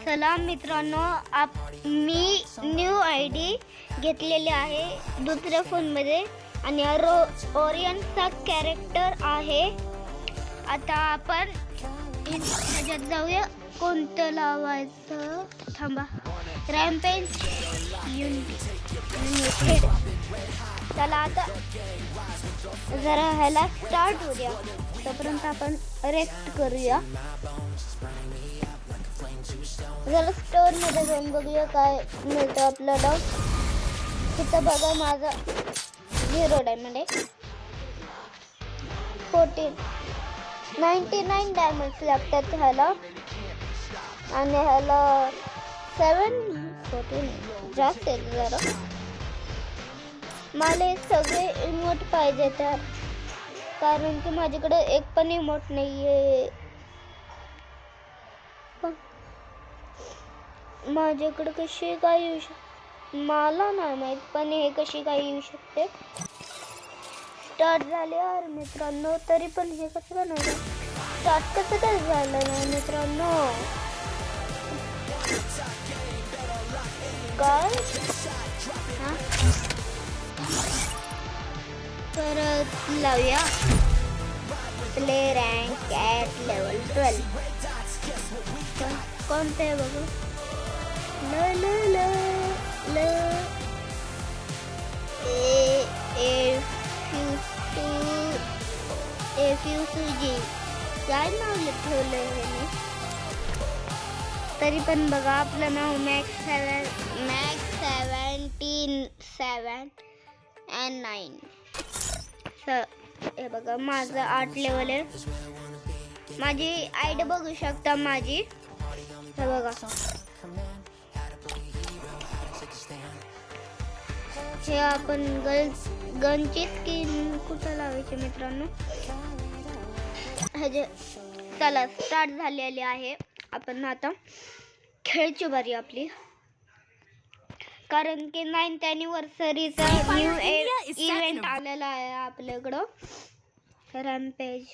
चला मित्रांनो, मी new ID घेतलेली आहे दुसऱ्या फोनमध्ये आणि ओरियनचा कॅरेक्टर आहे. आता आपण ह्याच्यात जाऊया. कोणतं लावायचं? थांबा. रॅम्पेज युनिटेड. चला आता जरा ह्याला स्टार्ट होऊ द्या, तोपर्यंत आपण रेस्ट करूया. जरा स्टोर मध्ये जाऊन बघूया काय मिळतं आपल्याला. तिथं बघा माझा 0 डायमंड आहे. 99 डायमंड्स लागतात ह्याला आणि ह्याला 714 जास्त आहे जरा. मला हे सगळे इमोट पाहिजे तर, कारण की माझ्याकडे एक पण इमोट नाहीये. माझ्याकडे कशी काय येऊ शकते मला नाही माहित, पण हे कशी काय येऊ शकते. स्टार्ट झाले यार मित्रांनो, तरी पण हे कसं काय नाही स्टार्ट कसं काय झालं नाही मित्रांनो. काय परत लावूया. Play rank at level 12. कोणते आहे बघू. ल ल ल ल ए काय नाव ठेवलं आहे. तरी पण बघा आपलं नाव मॅक्स 17 and 9. हे बघा माझं 8 लेवल आहे. माझी आयडी बघू शकता माझी. हे बघा हे आपण गनची स्किन कुठं लावायची मित्रांनो. चला स्टार्ट झालेली आहे. आपण आता खेळची बारी आपली, कारण की 9th anniversaryचा न्यू इव्हेंट आलेला आहे आपल्याकडं. रॅम्पेज.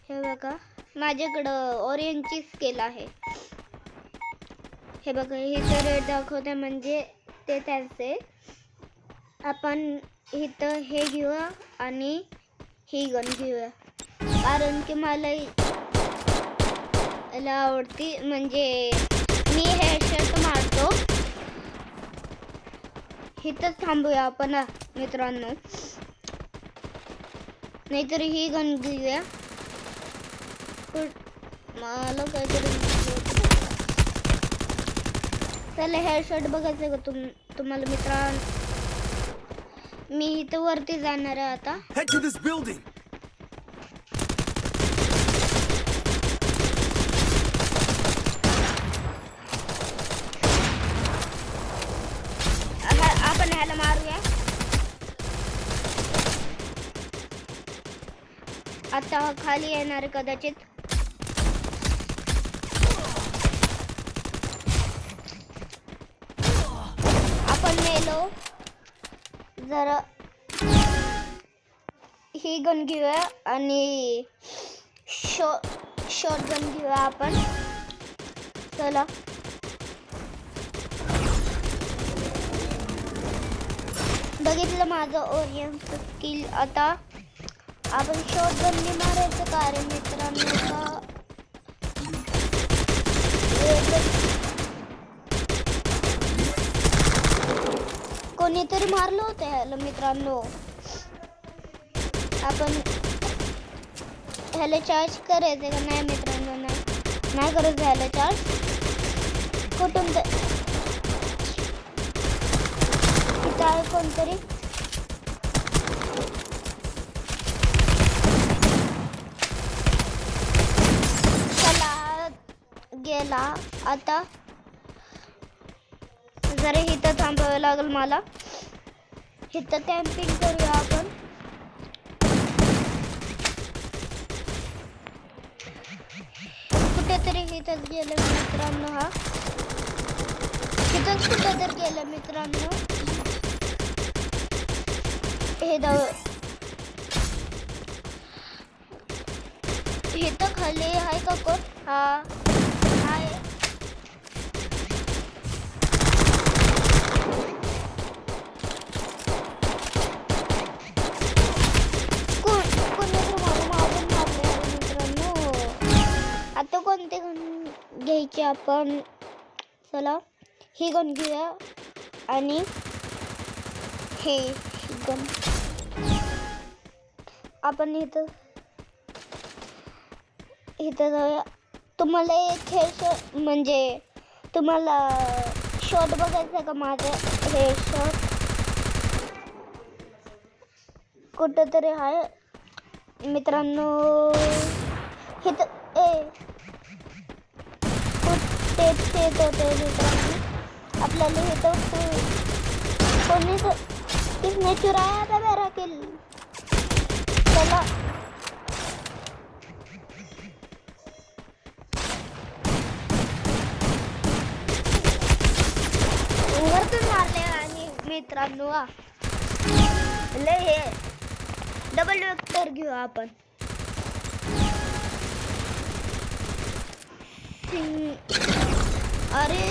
हे बघा माझ्याकडं ओरियनची स्किल आहे. हे बघा हे तर दाखवते म्हणजे ते त्याचे. आपण इथं हे घेऊया आणि ही गन घेऊया, कारण की मला आवडती. म्हणजे मी हे शर्ट मारतो. इथंच थांबूया आपण मित्रांनो, नाहीतर ही गन घेऊया. मला काहीतरी चला हेअर शर्ट बघायचं का तुम्हाला मित्रांनो. मी इथं वरती जाणार आहे आता. आपण ह्याला मारूया. आता खाली येणार कदाचित. आपण मेलो. जरा ही गन घेऊया आणि शॉर्ट गन घेऊया आपण. चला बघितलं माझं ओरियनचं स्किल. आता आपण शॉर्ट गनने मारायचं कारण मित्रांनो कोणीतरी मारलं होतं ह्याला मित्रांनो. आपण ह्याला चार्ज करायचं का नाही मित्रांनो. नाही करायचं ह्याला चार्ज. कुठून काय कोणतरी चला गेला. आता जरा इथं थांबावं लागेल मला. इथं कॅम्पिंग करूया आपण. कुठेतरी इथंच गेलं मित्रांनो. हा इथंच कुठेतरी गेलं मित्रांनो. हे इथं खाली आहे का कोण? हा आहे. मित्रांनो आता कोणते गण घ्यायचे आपण? चला ही गण घेऊया आणि हे गण आपण इथं जाऊया. तुम्हाला खेळ म्हणजे तुम्हाला शॉट बघायचं का? माझं हे शॉट कुठं तरी आहे मित्रांनो. हे तर कुठे होते मित्रांनो. आपल्याला हे तर कोणी किसने चुराया था मेरा किल. चला वरतून मारले आणि मित्रांनो लय हे डबल वेक्टर घेऊ आपण. अरे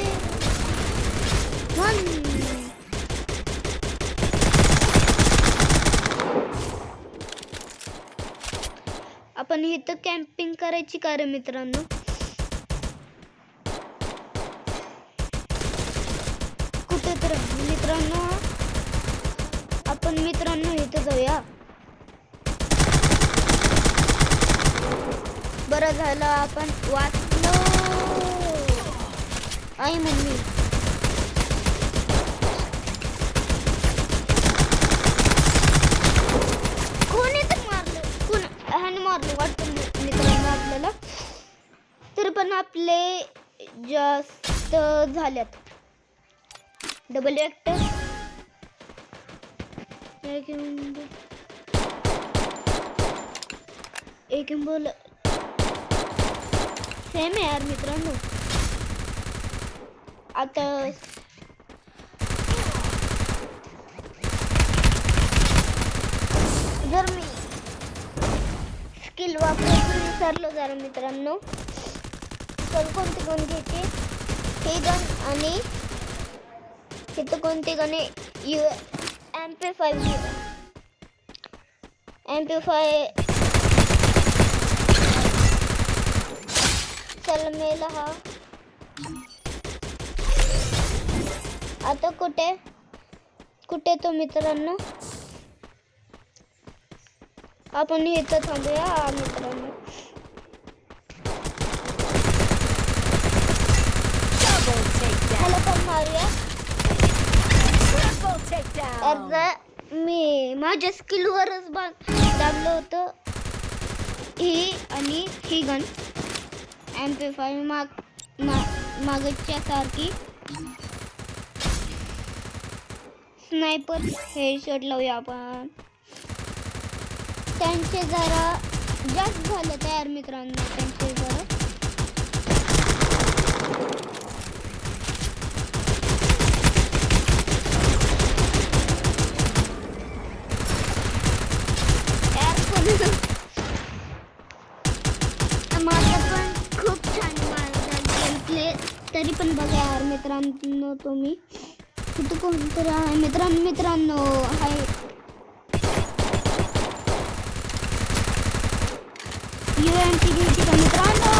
आपण इथं कॅम्पिंग करायची का रे मित्रांनो? कुठे तर मित्रांनो आपण इथं जाऊया. बरं झालं आपण वाचलो. आई मम्मी कोणी तर मारलं. कोण ह्याने मारलं वाटतं मित्रांनो आपल्याला. तर पण आपले जास्त झाल्यात. डबल वेक्टर एक बोल सेम आहे यार मित्रांनो. आता जर मी स्किल वापरायचं विसरलो जरा मित्रांनो तर कोणते गण घ्यायचे? हे गण आणि इथं कोणते गणे? MP5 घ्या. MP5 चल मेला हा. आता कुठे तो मित्रांनो? आपण इथं थांबूया मित्रांनो. ह्याला पण मारूया. मी माझ्या स्किलवरच दाबलं होतं. ही आणि ही गन MP5 मागच्या सारखी स्नायपर हेडशॉट लावूया आपण. त्यांचे जरा जास्त झाले तयार मित्रांनो. त्यांचे जरा माझं पण खूप छान गेम प्ले. तरी पण बघा यार मित्रांनो तुम्ही तिथं कोणतरी आहे मित्रांनो आहे. UMP घ्यायची का मित्रांनो?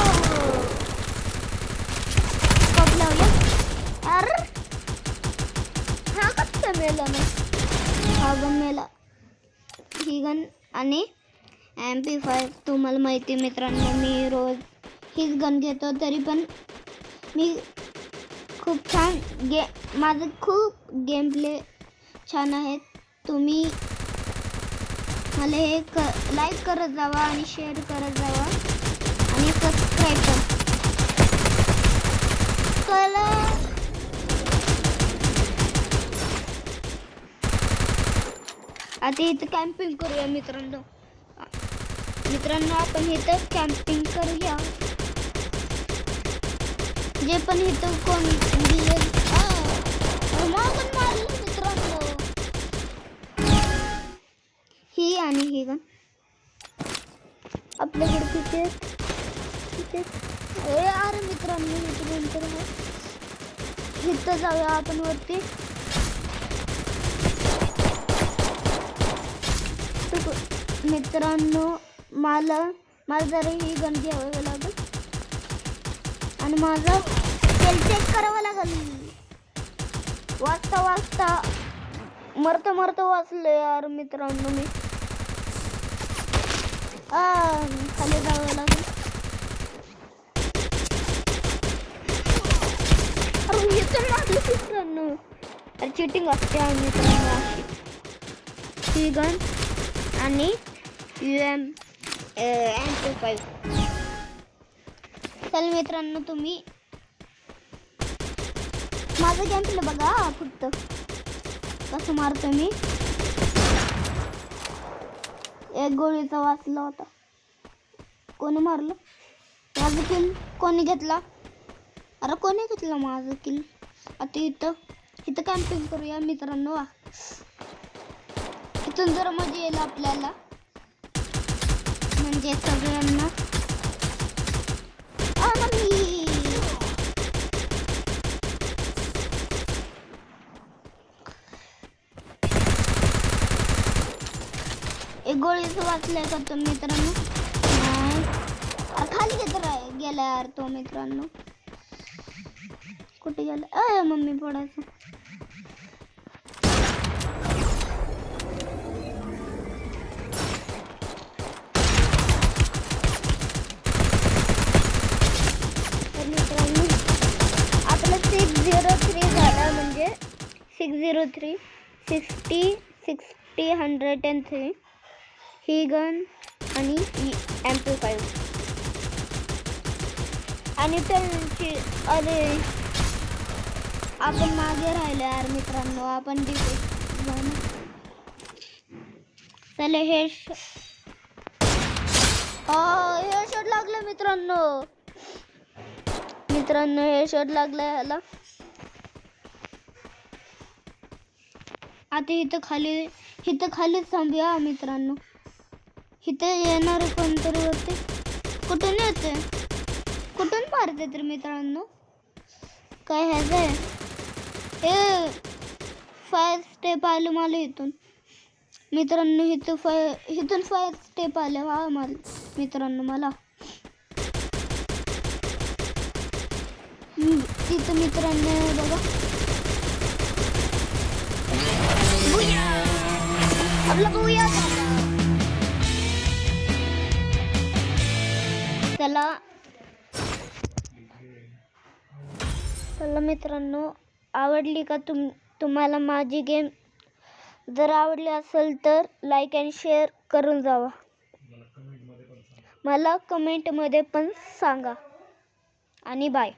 कप लावूया. अरे हा कसा मेला ना? हा गन मेला. ही गन आणि MP5 तुम्हाला माहिती मित्रांनो मी रोज हीच गन घेतो. तरी पण मी खूप छान माझं खूप गेम प्ले छान आहेत. तुम्ही मला हे लाईक करत जावा आणि शेअर करत जावा आणि सबस्क्राईब करा. आता इथं कॅम्पिंग करूया मित्रांनो. आपण इथं कॅम्पिंग करूया. जे पण इथं कोण मारलं मित्रांनो. ही आणि ही गन आपल्याकडे किती वरती अरे मित्रांनो इथं जाऊया आपण वरती. मित्रांनो मला जरा ही गन घ्यावं लागेल आणि माझं तेल चेक करावं लागेल. वाचता मरत वाचलो यार मित्रांनो मी. खाली जावं लागेल. अरे हे तर लागलं मित्रांनो. अरे चिटिंग असते मित्रांनो अशी. ही गन आणि MP5. चल मित्रांनो तुम्ही माझं गेम प्ले बघा फक्त कसं मारतो मी. एक गोळीचा वाचला होता. कोणी मारलं माझं किल? कोणी घेतला? अरे कोणी घेतला माझं किल? आता इथं कॅम्पिंग करूया मित्रांनो. इथून जर मजा येईल आपल्याला म्हणजे सगळ्यांना. एक गोळीचं वाचलंय का तो मित्रांनो? नाही. खाली गेला यार तो मित्रांनो. कुठे गेला? मम्मी पडायचं. मित्रांनो आपलं 603 झाला म्हणजे 603 60 103 ही गन आणि MP5 आणि त्यांची. अरे आपण मागे राहिलो यार मित्रांनो. आपण चला हे शॉट लागलं मित्रांनो. हे शॉट लागला ह्याला. आता इथं खाली थांबूया मित्रांनो. इथं येणार कोणतरी होते. कुठून येते? कुठून मारते तर मित्रांनो? काय ह्याच आहे? हे 5 स्टेप आले मला इथून मित्रांनो. इथून 5 स्टेप आले मित्रांनो मला. तिथं मित्रांनो बघा आपला बघूया. चला मित्रांनो आवडली का तुम्हाला माझी गेम? जर आवडली असेल तर लाईक आणि शेअर करून जावा. मला कमेंटमध्ये पण सांगा आणि बाय.